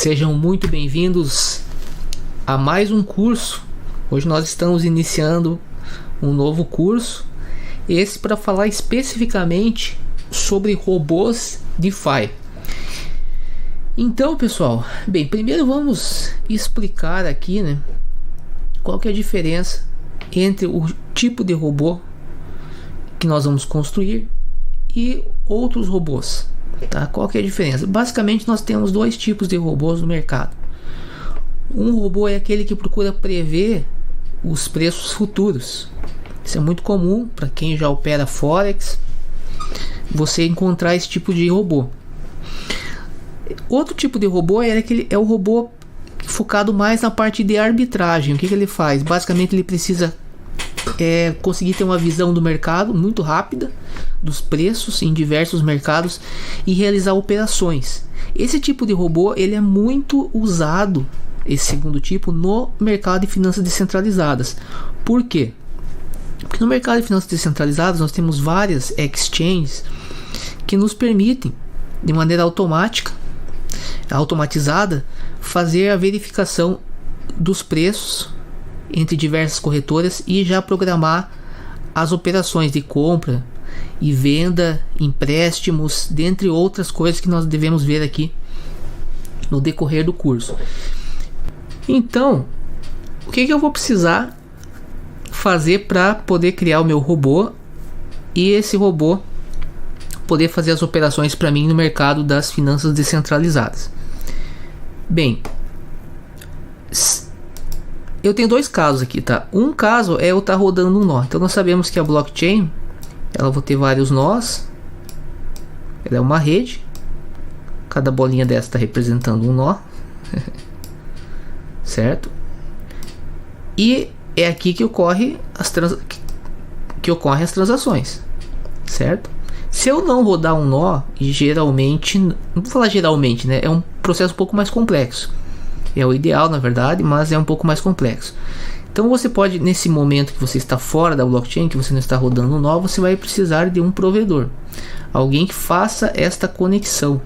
Sejam muito bem-vindos a mais um curso. Hoje nós estamos iniciando um novo curso, esse para falar especificamente sobre robôs DeFi. Então, pessoal, bem, primeiro vamos explicar aqui, qual que é a diferença entre o tipo de robô que nós vamos construir e outros robôs. Tá? Qual que é a diferença? Basicamente nós temos dois tipos de robôs no mercado. Um robô é aquele que procura prever os preços futuros. Isso é muito comum para quem já opera Forex, você encontrar esse tipo de robô. Outro tipo de robô é o robô focado mais na parte de arbitragem. O que ele faz? Basicamente ele precisa conseguir ter uma visão do mercado muito rápida, dos preços em diversos mercados e realizar operações. Esse tipo de robô ele é muito usado, esse segundo tipo, no mercado de finanças descentralizadas. Por quê? Porque no mercado de finanças descentralizadas nós temos várias exchanges que nos permitem, de maneira automatizada, fazer a verificação dos preços entre diversas corretoras e já programar as operações de compra e venda, empréstimos, dentre outras coisas que nós devemos ver aqui no decorrer do curso. Então, o que eu vou precisar fazer para poder criar o meu robô e esse robô poder fazer as operações para mim no mercado das finanças descentralizadas? Bem, eu tenho dois casos aqui, tá? Um caso é eu estar rodando um nó. Então nós sabemos que a blockchain, ela vai ter vários nós. Ela é uma rede. Cada bolinha dessa está representando um nó. Certo? E é aqui que ocorre as transações. Certo? Se eu não rodar um nó, e geralmente, não vou falar geralmente, é um processo um pouco mais complexo. É o ideal, na verdade, mas é um pouco mais complexo. Então você pode, nesse momento que você está fora da blockchain, que você não está rodando um nó, você vai precisar de um provedor. Alguém que faça esta conexão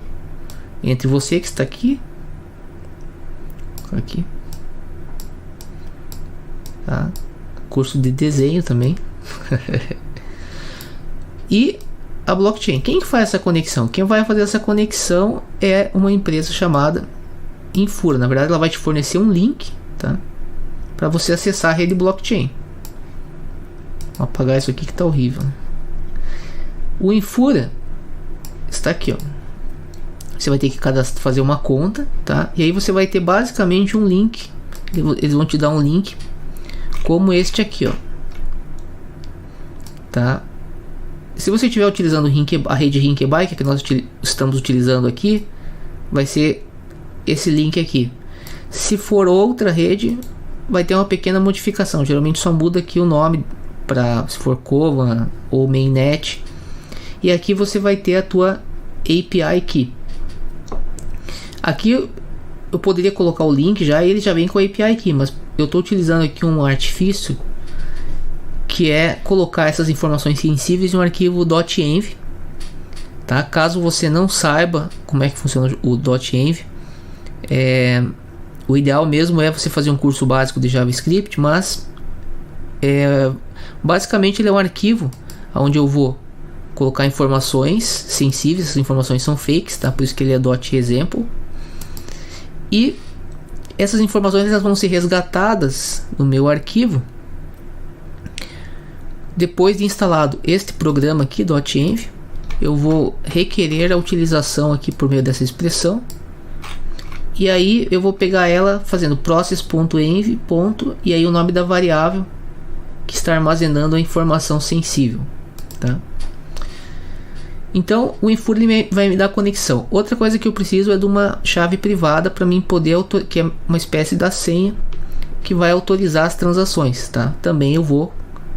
entre você que está aqui, tá? Curso de desenho também. E a blockchain. Quem que faz essa conexão? Quem vai fazer essa conexão é uma empresa chamada Infura. Na verdade, ela vai te fornecer um link, tá? Para você acessar a rede blockchain. Vou apagar isso aqui que tá horrível. O Infura está aqui, ó. Você vai ter que fazer uma conta, tá? E aí você vai ter basicamente um link. Eles vão te dar um link como este aqui, ó. Tá? Se você estiver utilizando a rede Rinkebai, que nós estamos utilizando aqui, vai ser esse link aqui. Se for outra rede, vai ter uma pequena modificação. Geralmente só muda aqui o nome para, se for Kovan ou Mainnet. E aqui você vai ter a tua API Key. Aqui eu poderia colocar o link já, e ele já vem com a API Key, mas eu estou utilizando aqui um artifício que é colocar essas informações sensíveis em um arquivo .env, tá? Caso você não saiba como é que funciona o .env, o ideal mesmo é você fazer um curso básico de JavaScript, mas basicamente ele é um arquivo onde eu vou colocar informações sensíveis. Essas informações são fakes, tá? Por isso que ele é .example, e essas informações elas vão ser resgatadas no meu arquivo depois de instalado este programa aqui, .env. Eu vou requerer a utilização aqui por meio dessa expressão, e aí eu vou pegar ela fazendo process.env. E aí o nome da variável que está armazenando a informação sensível, tá? Então o Infura vai me dar conexão. Outra coisa que eu preciso é de uma chave privada para mim poder, que é uma espécie da senha que vai autorizar as transações, tá? Também eu vou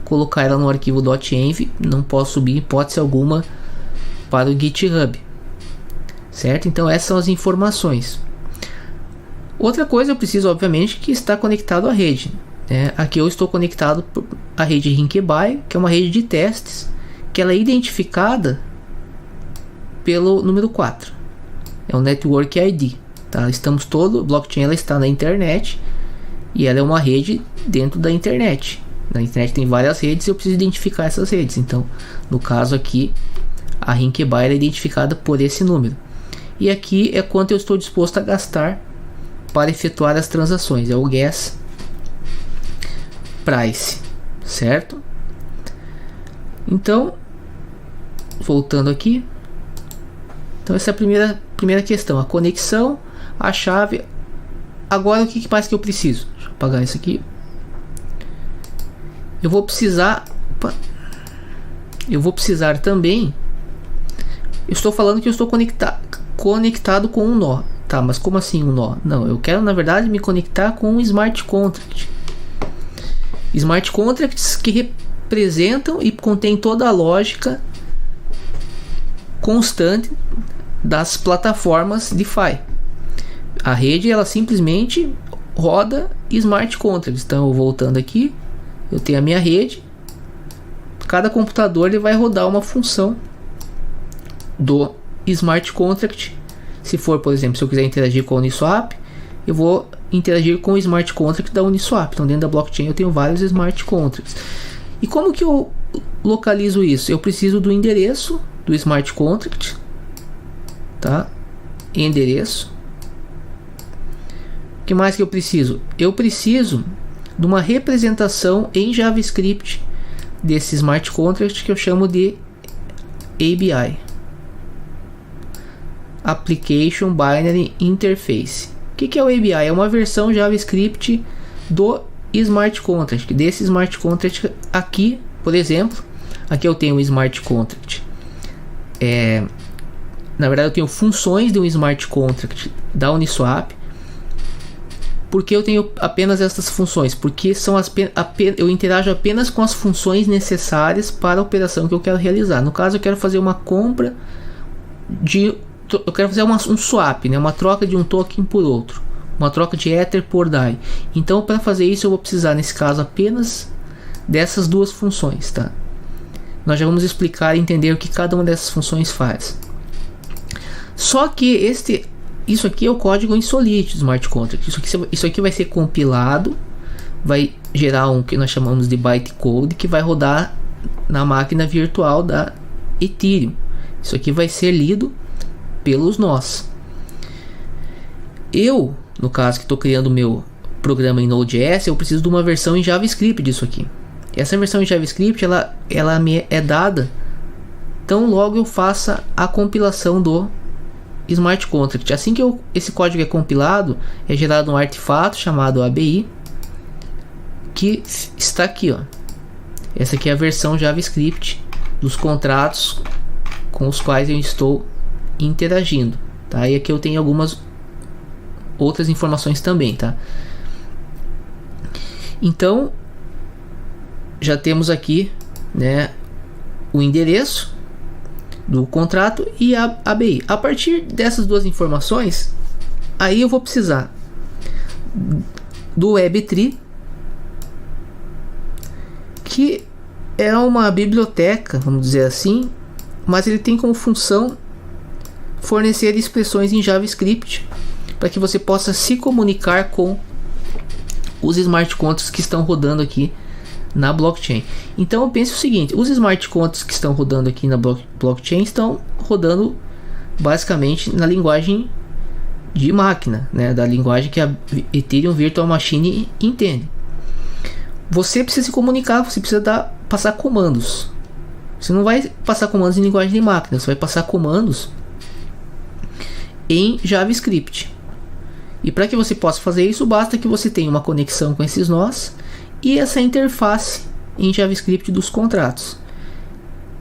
colocar ela no arquivo .env. Não posso subir hipótese alguma para o GitHub, certo? Então essas são as informações. Outra coisa, eu preciso obviamente que está conectado à rede, Aqui eu estou conectado à rede Rinkebai, que é uma rede de testes, que ela é identificada pelo número 4, é o Network ID, tá? Blockchain ela está na internet e ela é uma rede dentro da internet. Na internet tem várias redes e eu preciso identificar essas redes. Então, no caso aqui, a Rinkeby é identificada por esse número. E aqui é quanto eu estou disposto a gastar para efetuar as transações. É o gas price, certo? Então, voltando aqui. Então essa é a primeira questão. A conexão, a chave. Agora o que mais que eu preciso? Deixa eu apagar isso aqui. Eu vou precisar também. Eu estou falando que eu estou conectado com um nó. Tá, mas como assim um nó? Não, eu quero na verdade me conectar com um smart contract. Smart contracts que representam e contém toda a lógica constante das plataformas DeFi. A rede ela simplesmente roda smart contracts. Então, voltando aqui, eu tenho a minha rede. Cada computador ele vai rodar uma função do smart contract. Se for, por exemplo, se eu quiser interagir com a Uniswap, eu vou interagir com o smart contract da Uniswap. Então, dentro da blockchain eu tenho vários smart contracts. E como que eu localizo isso? Eu preciso do endereço do smart contract, tá? Endereço. O que mais que eu preciso? Eu preciso de uma representação em JavaScript desse smart contract que eu chamo de ABI, Application Binary Interface. O que é o ABI? É uma versão JavaScript do smart contract, desse smart contract aqui, por exemplo. Aqui eu tenho um smart contract. Na verdade eu tenho funções de um smart contract da Uniswap. Por que eu tenho apenas essas funções? Porque eu interajo apenas com as funções necessárias para a operação que eu quero realizar. No caso eu quero fazer uma compra eu quero fazer um swap, né? Uma troca de um token por outro, uma troca de Ether por DAI. Então, para fazer isso, eu vou precisar, nesse caso, apenas dessas duas funções, tá? Nós já vamos explicar e entender o que cada uma dessas funções faz. Só que isso aqui é o código em Solidity do Smart Contract. Isso aqui vai ser compilado, vai gerar um que nós chamamos de bytecode, que vai rodar na máquina virtual da Ethereum. Isso aqui vai ser lido pelos nós. No caso que estou criando o meu programa em Node.js, eu preciso de uma versão em JavaScript disso aqui. Essa versão em JavaScript ela me é dada tão logo eu faça a compilação do Smart Contract. Assim que esse código é compilado, é gerado um artefato chamado ABI, que está aqui, ó. Essa aqui é a versão JavaScript dos contratos com os quais eu estou interagindo, tá? E aqui eu tenho algumas outras informações também, tá? Então já temos aqui, né, o endereço do contrato e a ABI. A partir dessas duas informações, aí eu vou precisar do Web3, que é uma biblioteca, vamos dizer assim, mas ele tem como função fornecer expressões em JavaScript para que você possa se comunicar com os smart contracts que estão rodando aqui na blockchain. Então eu penso o seguinte: os smart contracts que estão rodando aqui na blockchain estão rodando basicamente na linguagem de máquina, né, da linguagem que a Ethereum Virtual Machine entende. Você precisa se comunicar, você precisa passar comandos. Você não vai passar comandos em linguagem de máquina, você vai passar comandos em JavaScript. E para que você possa fazer isso, basta que você tenha uma conexão com esses nós e essa interface em JavaScript dos contratos.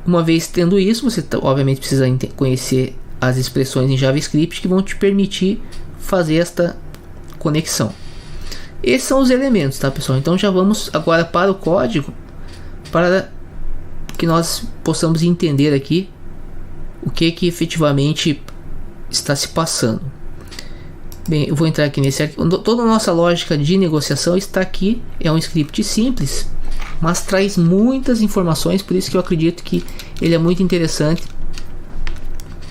Uma vez tendo isso, você obviamente precisa conhecer as expressões em JavaScript que vão te permitir fazer esta conexão. Esses são os elementos, tá, pessoal? Então já vamos agora para o código, para que nós possamos entender aqui o que efetivamente está se passando. Bem, eu vou entrar aqui nesse arquivo. Toda a nossa lógica de negociação está aqui. É um script simples, mas traz muitas informações, por isso que eu acredito que ele é muito interessante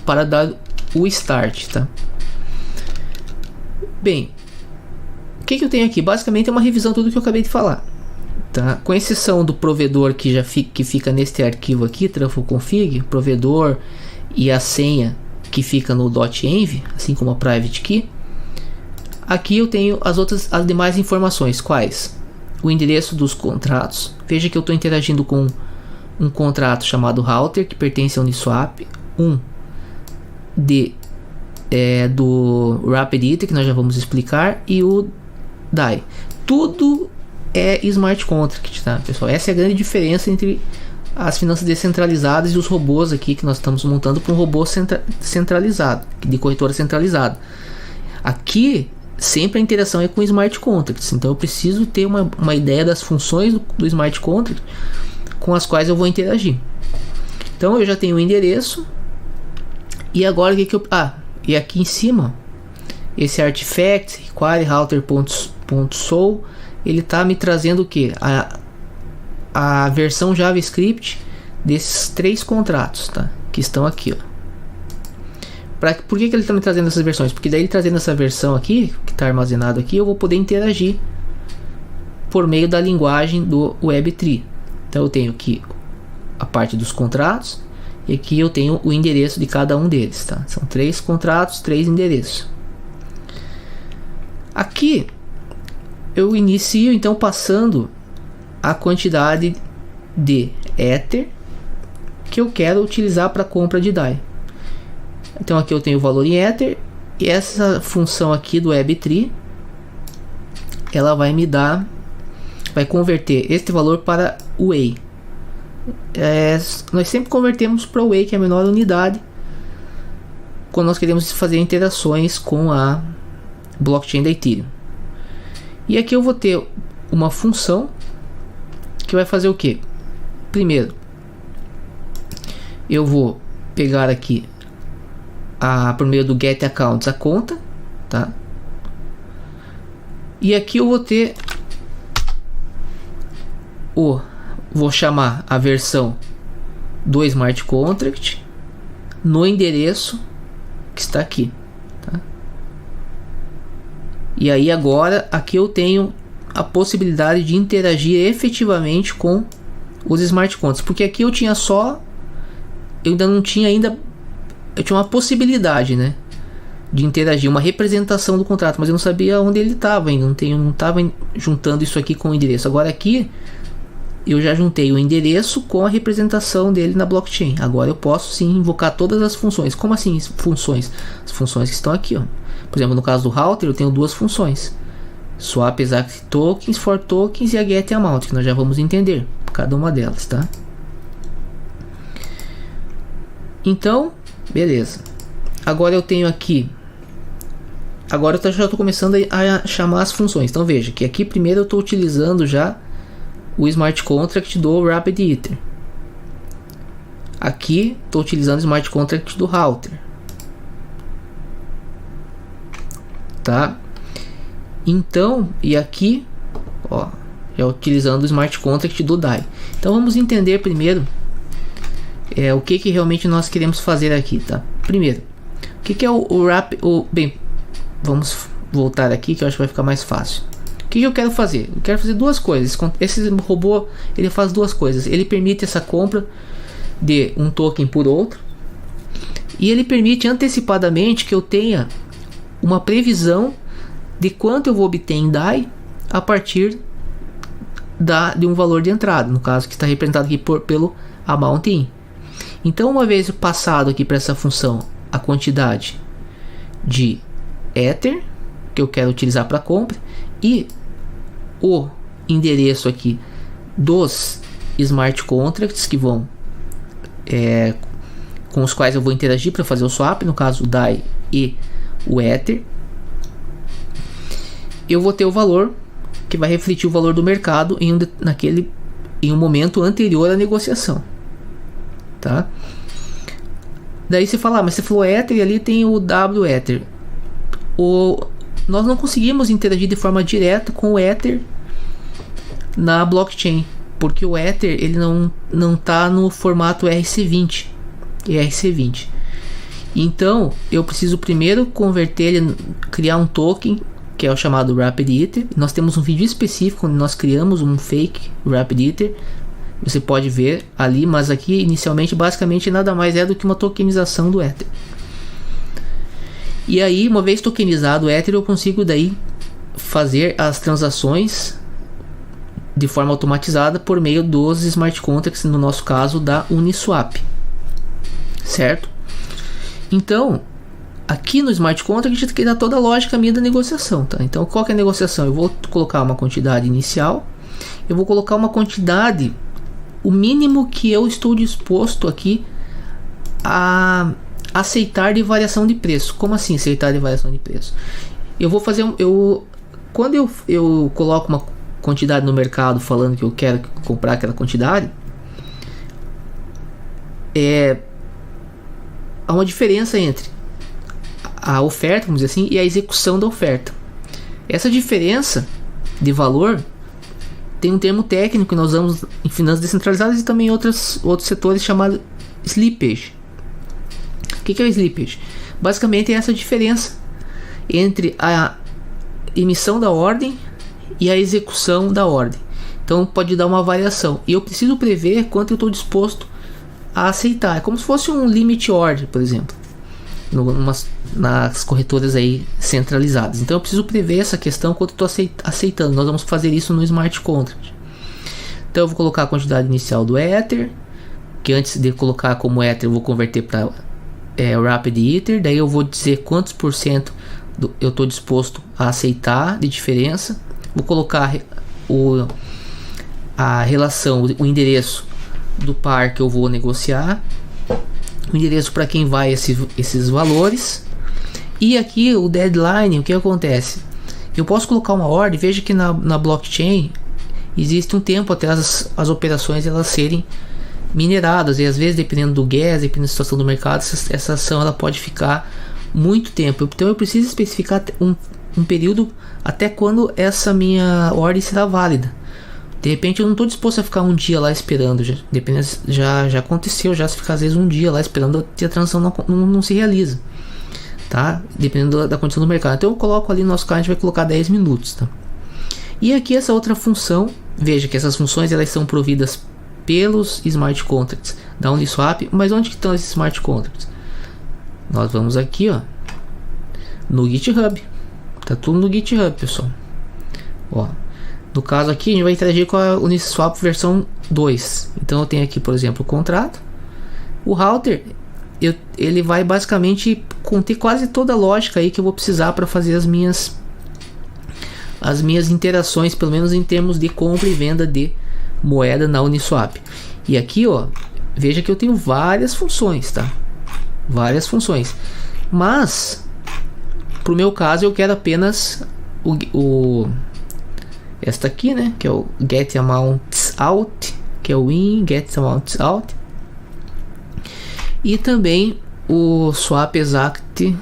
para dar o start, tá? Bem, o que eu tenho aqui? Basicamente é uma revisão de tudo que eu acabei de falar, tá? Com exceção do provedor que fica neste arquivo aqui, truffle config, provedor e a senha que fica no .env, assim como a private key. Aqui eu tenho as demais informações. Quais? O endereço dos contratos. Veja que eu estou interagindo com um contrato chamado router que pertence ao Uniswap, do RapidITer, que nós já vamos explicar, e o DAI. Tudo é smart contract, tá, pessoal? Essa é a grande diferença entre as finanças descentralizadas e os robôs aqui que nós estamos montando para um robô centralizado, de corretora centralizada. Aqui sempre a interação é com smart contracts, então eu preciso ter uma ideia das funções do smart contract com as quais eu vou interagir. Então eu já tenho o endereço, e agora e aqui em cima esse artifact require router.sol, ele está me trazendo o que? A versão JavaScript desses 3 contratos, tá? Que estão aqui, ó. Por que ele está me trazendo essas versões? Porque daí ele trazendo essa versão aqui, que está armazenado aqui, eu vou poder interagir por meio da linguagem do Web3. Então eu tenho aqui a parte dos contratos, e aqui eu tenho o endereço de cada um deles, tá? São 3 contratos, 3 endereços. Aqui eu inicio então passando a quantidade de Ether que eu quero utilizar para compra de DAI. Então aqui eu tenho o valor em Ether, e essa função aqui do Web3 ela vai converter este valor para Wei. Nós sempre convertemos para Wei, que é a menor unidade, quando nós queremos fazer interações com a blockchain da Ethereum. E aqui eu vou ter uma função que vai fazer o que? Primeiro, eu vou pegar aqui por meio do get accounts a conta, tá? E aqui eu vou ter vou chamar a versão do smart contract no endereço que está aqui, tá? E aí agora aqui eu tenho a possibilidade de interagir efetivamente com os smart contracts, porque aqui eu tinha eu tinha uma possibilidade, né, de interagir, uma representação do contrato, mas eu não sabia onde ele estava ainda, não estava juntando isso aqui com o endereço. Agora aqui eu já juntei o endereço com a representação dele na blockchain. Agora eu posso sim invocar todas as funções. Como assim funções? As funções que estão aqui, ó. Por exemplo, no caso do router eu tenho 2 funções: swap exact tokens for tokens e a get amount, que nós já vamos entender cada uma delas, tá? Então, beleza. Agora eu tenho aqui. Agora eu já estou começando a chamar as funções. Então veja que aqui primeiro eu estou utilizando já o smart contract do RapidITer. Aqui estou utilizando o smart contract do router, tá? Então, e aqui, ó, já utilizando o smart contract do DAI. Então vamos entender primeiro o que realmente nós queremos fazer aqui, tá? Primeiro, o que é bem, vamos voltar aqui que eu acho que vai ficar mais fácil. O que eu quero fazer? Eu quero fazer 2 coisas. Esse robô ele faz 2 coisas. Ele permite essa compra de um token por outro, e ele permite antecipadamente que eu tenha uma previsão de quanto eu vou obter em DAI a partir de um valor de entrada, no caso que está representado aqui pelo amount in. Então, uma vez passado aqui para essa função a quantidade de Ether que eu quero utilizar para compra e o endereço aqui dos smart contracts que vão com os quais eu vou interagir para fazer o swap, no caso o DAI e o Ether, eu vou ter o valor que vai refletir o valor do mercado em um momento anterior à negociação, tá? Daí você fala, mas você falou Ether e ali tem o W Ether. Nós não conseguimos interagir de forma direta com o Ether na blockchain, porque o Ether ele não está no formato ERC20. Então eu preciso primeiro converter ele, criar um token que é o chamado Rapid Ether. Nós temos um vídeo específico onde nós criamos um fake Rapid Ether. Você pode ver ali, mas aqui inicialmente basicamente nada mais é do que uma tokenização do Ether. E aí, uma vez tokenizado o Ether, eu consigo daí fazer as transações de forma automatizada por meio dos smart contracts, no nosso caso da Uniswap, certo? Então, aqui no smart contract a gente tem toda a lógica minha da negociação, tá? Então, qual que é a negociação? Eu vou colocar uma quantidade inicial, eu vou colocar uma quantidade, o mínimo que eu estou disposto aqui a aceitar de variação de preço. Como assim aceitar de variação de preço? Eu vou fazer quando eu coloco uma quantidade no mercado falando que eu quero comprar aquela quantidade, há uma diferença entre a oferta, vamos dizer assim, e a execução da oferta. Essa diferença de valor tem um termo técnico que nós usamos em finanças descentralizadas e também em outros setores, chamado slippage. O que é o slippage? Basicamente é essa diferença entre a emissão da ordem e a execução da ordem. Então pode dar uma variação e eu preciso prever quanto eu estou disposto a aceitar. É como se fosse um limit order, por exemplo, nas corretoras aí centralizadas. Então eu preciso prever essa questão quanto eu estou aceitando. Nós vamos fazer isso no smart contract. Então eu vou colocar a quantidade inicial do Ether, que antes de colocar como Ether eu vou converter para Rapid Ether. Daí eu vou dizer quantos por cento eu estou disposto a aceitar de diferença. Vou colocar a relação, o endereço do par que eu vou negociar, o endereço para quem vai esses valores, e aqui o deadline. O que acontece? Eu posso colocar uma ordem. Veja que na blockchain existe um tempo até as operações elas serem mineradas, e às vezes dependendo do gas, dependendo da situação do mercado, essa ação ela pode ficar muito tempo. Então eu preciso especificar um período até quando essa minha ordem será válida. De repente eu não estou disposto a ficar um dia lá esperando. Já aconteceu se ficar às vezes um dia lá esperando e a transação não se realiza, tá? Dependendo da condição do mercado. Então eu coloco ali no nosso caso, a gente vai colocar 10 minutos, tá? E aqui essa outra função, veja que essas funções elas são providas pelos smart contracts da Uniswap. Mas onde que estão esses smart contracts? Nós vamos aqui, ó, no GitHub. Tá tudo no GitHub, pessoal. Ó, no caso aqui a gente vai interagir com a Uniswap versão 2. Então eu tenho aqui, por exemplo, o contrato. O router, ele vai basicamente conter quase toda a lógica aí que eu vou precisar para fazer as minhas interações, pelo menos em termos de compra e venda de moeda na Uniswap. E aqui, ó, veja que eu tenho várias funções, tá? Várias funções. Mas pro meu caso eu quero apenas esta aqui, né, que é o get amounts out, que é o in get amounts out, e também o swap exact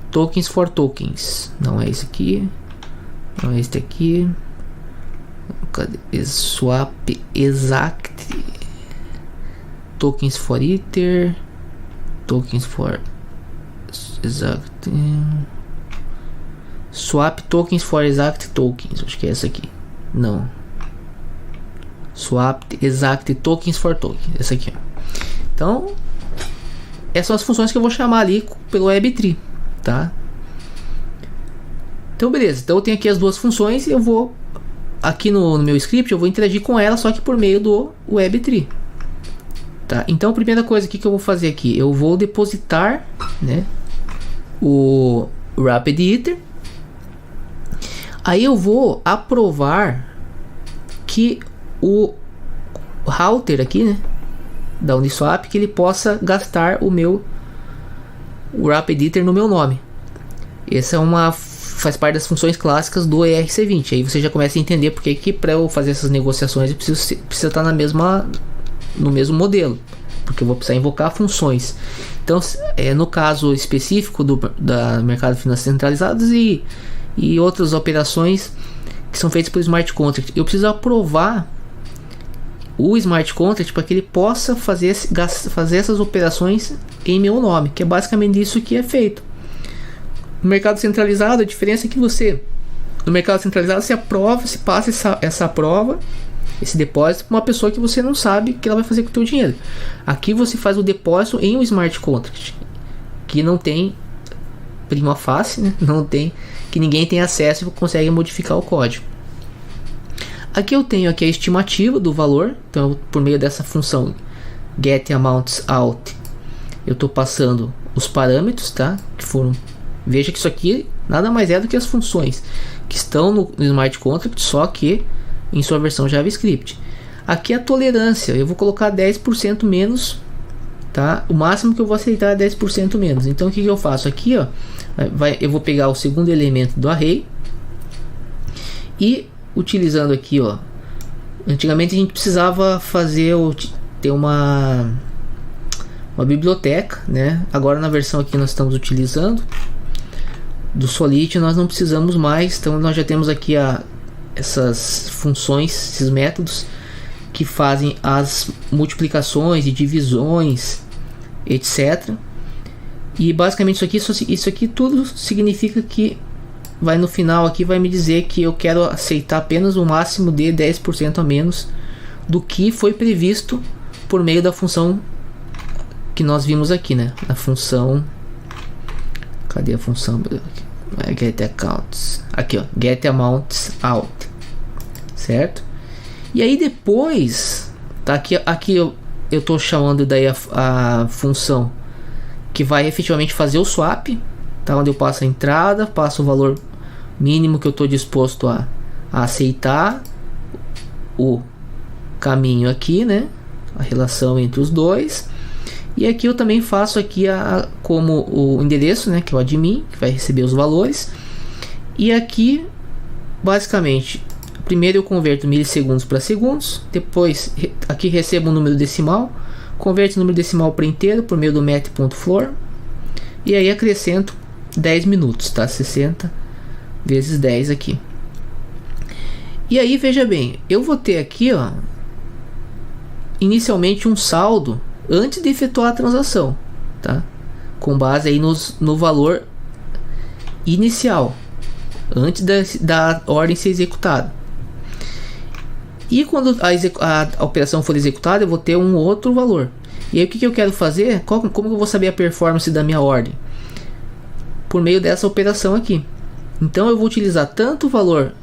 tokens for tokens. Não é esse aqui, não é este aqui. Cadê? Swap exact tokens for Ether, tokens for exact swap tokens for exact tokens. Acho que é essa aqui. Não, swap exact tokens for tokens, essa aqui, ó. Então essas são as funções que eu vou chamar ali pelo Web3, tá? Então beleza, então eu tenho aqui as duas funções e eu vou aqui no meu script eu vou interagir com ela, só que por meio do Web3, tá? Então a primeira coisa que eu vou fazer aqui, eu vou depositar, né, o Rapid Ether. Aí eu vou aprovar que o router aqui, né, da Uniswap, que ele possa gastar o Rapid Ether no meu nome. Essa faz parte das funções clássicas do ERC20. Aí você já começa a entender porque que para eu fazer essas negociações eu preciso estar no mesmo modelo, porque eu vou precisar invocar funções. Então no caso específico da mercado financeiro centralizados e outras operações que são feitas por smart contract, eu preciso aprovar o smart contract para que ele possa fazer essas operações em meu nome, que é basicamente isso que é feito. No mercado centralizado, a diferença é que no mercado centralizado, você aprova, se passa essa prova, esse depósito para uma pessoa que você não sabe o que ela vai fazer com o teu dinheiro. Aqui você faz o depósito em um smart contract, que não tem prima facie, né? Não tem, que ninguém tem acesso e consegue modificar o código. Aqui eu tenho aqui a estimativa do valor, então por meio dessa função getAmountsOut, eu estou passando os parâmetros, tá? Que foram, veja que isso aqui nada mais é do que as funções que estão no smart contract, só que em sua versão JavaScript. Aqui a tolerância, eu vou colocar 10% menos, tá? O máximo que eu vou aceitar é 10% menos. Então o que eu faço aqui, ó, eu vou pegar o segundo elemento do array e utilizando aqui, ó, antigamente a gente precisava ter uma biblioteca, né? Agora na versão aqui nós estamos utilizando do Solid, nós não precisamos mais. Então nós já temos aqui essas funções, esses métodos que fazem as multiplicações e divisões, etc. E basicamente isso aqui tudo significa que vai no final aqui, vai me dizer que eu quero aceitar apenas o máximo de 10% a menos do que foi previsto por meio da função que nós vimos aqui, né? A função, cadê a função? GetAccounts, aqui ó, getAmountsOut, certo? E aí depois, tá aqui eu tô chamando daí a função que vai efetivamente fazer o swap, tá? Onde eu passo a entrada, passo o valor mínimo que eu estou disposto a aceitar, o caminho aqui, né? A relação entre os dois. E aqui eu também faço aqui como o endereço, né? Que é o admin, que vai receber os valores. E aqui, basicamente, primeiro eu converto milissegundos para segundos. Depois, aqui recebo um número decimal. Converto o número decimal para inteiro por meio do math.floor. E aí acrescento 10 minutos, tá? 60 vezes 10 aqui. E aí, veja bem, eu vou ter aqui, ó, inicialmente um saldo antes de efetuar a transação, tá? Com base aí no valor inicial, antes da ordem ser executada. E quando a operação for executada, eu vou ter um outro valor. E aí o que eu quero fazer? Como eu vou saber a performance da minha ordem? Por meio dessa operação aqui. Então eu vou utilizar tanto o valor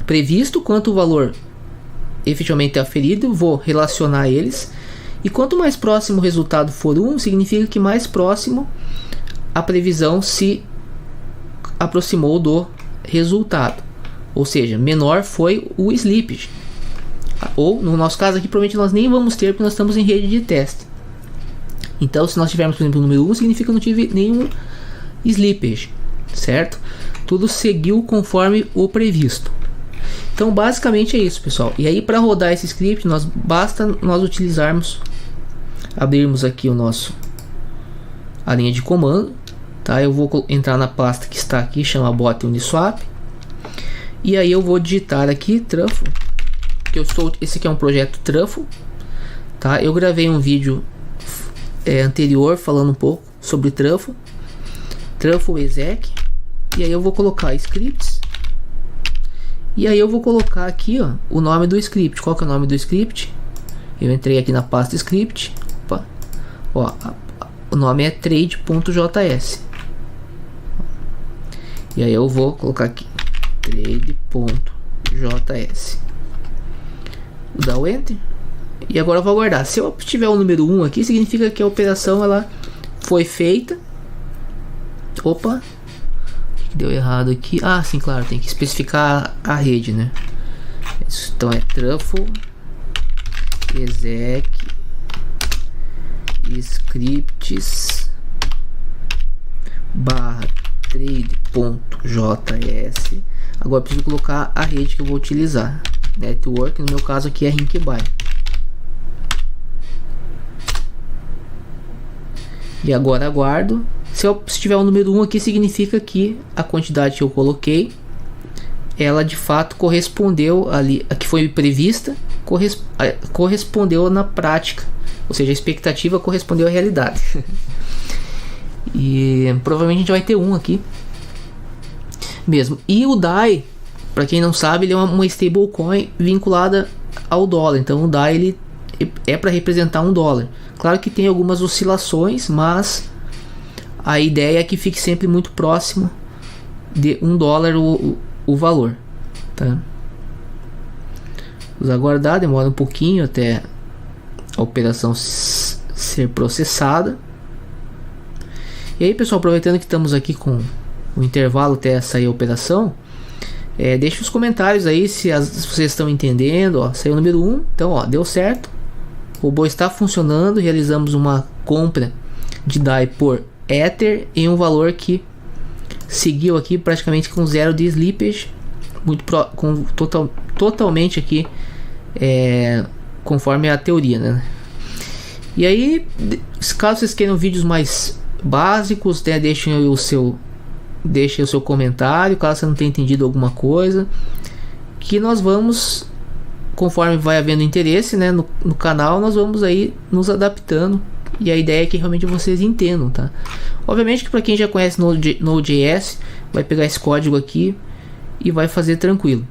previsto quanto o valor efetivamente aferido, vou relacionar eles, e quanto mais próximo o resultado for 1, significa que mais próximo a previsão se aproximou do resultado, ou seja, menor foi o slippage, ou no nosso caso aqui provavelmente nós nem vamos ter, porque nós estamos em rede de teste. Então se nós tivermos, por exemplo, o número 1, significa que não tive nenhum slippage, certo? Tudo seguiu conforme o previsto. Então basicamente é isso, pessoal. E aí para rodar esse script, basta nós utilizarmos, abrirmos aqui a linha de comando, tá? Eu vou entrar na pasta que está aqui, chama bot uniswap, e aí eu vou digitar aqui truffle, que esse aqui é um projeto truffle, tá? Eu gravei um vídeo anterior falando um pouco sobre truffle exec, e aí eu vou colocar scripts. E aí eu vou colocar aqui, ó, o nome do script. Qual que é o nome do script? Eu entrei aqui na pasta script. Opa. Ó, o nome é trade.js. E aí eu vou colocar aqui trade.js. Vou dar o enter. E agora eu vou aguardar. Se eu tiver o número 1 aqui, significa que a operação ela foi feita. Opa. Deu errado aqui. Ah, sim, claro, tem que especificar a rede, né? Então é truffle exec scripts barra trade.js. Agora preciso colocar a rede que eu vou utilizar. Network, no meu caso aqui é Rinkeby. E agora aguardo. Se tiver o número 1 aqui, significa que a quantidade que eu coloquei ela de fato correspondeu ali, a que foi prevista, correspondeu na prática, ou seja, a expectativa correspondeu à realidade. E provavelmente a gente vai ter um aqui mesmo. E o DAI, para quem não sabe, ele é uma stablecoin vinculada ao dólar. Então o DAI ele é para representar $1. Claro que tem algumas oscilações, mas a ideia é que fique sempre muito próximo de $1 o valor, tá? Vamos aguardar, demora um pouquinho até a operação ser processada. E aí, pessoal, aproveitando que estamos aqui com o intervalo até sair a operação, deixe os comentários aí se vocês estão entendendo. Ó, saiu o número 1, então ó, deu certo, o robô está funcionando, realizamos uma compra de DAI por Ether em um valor que seguiu aqui praticamente com zero de slippage, totalmente aqui conforme a teoria, né? E aí, caso vocês queiram vídeos mais básicos, deixem o seu comentário, caso você não tenha entendido alguma coisa, que nós vamos, conforme vai havendo interesse, né, no canal, nós vamos aí nos adaptando. E a ideia é que realmente vocês entendam, tá? Obviamente que para quem já conhece Node.js, vai pegar esse código aqui e vai fazer tranquilo.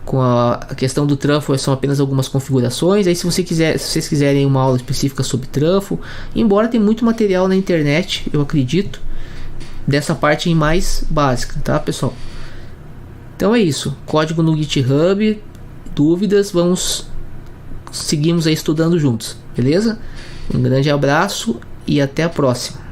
Com a questão do Truffle, são apenas algumas configurações. Aí se vocês quiserem uma aula específica sobre Truffle, embora tem muito material na internet, eu acredito, dessa parte em mais básica, tá, pessoal? Então é isso, código no GitHub. Dúvidas, seguimos aí estudando juntos, beleza? Um grande abraço e até a próxima.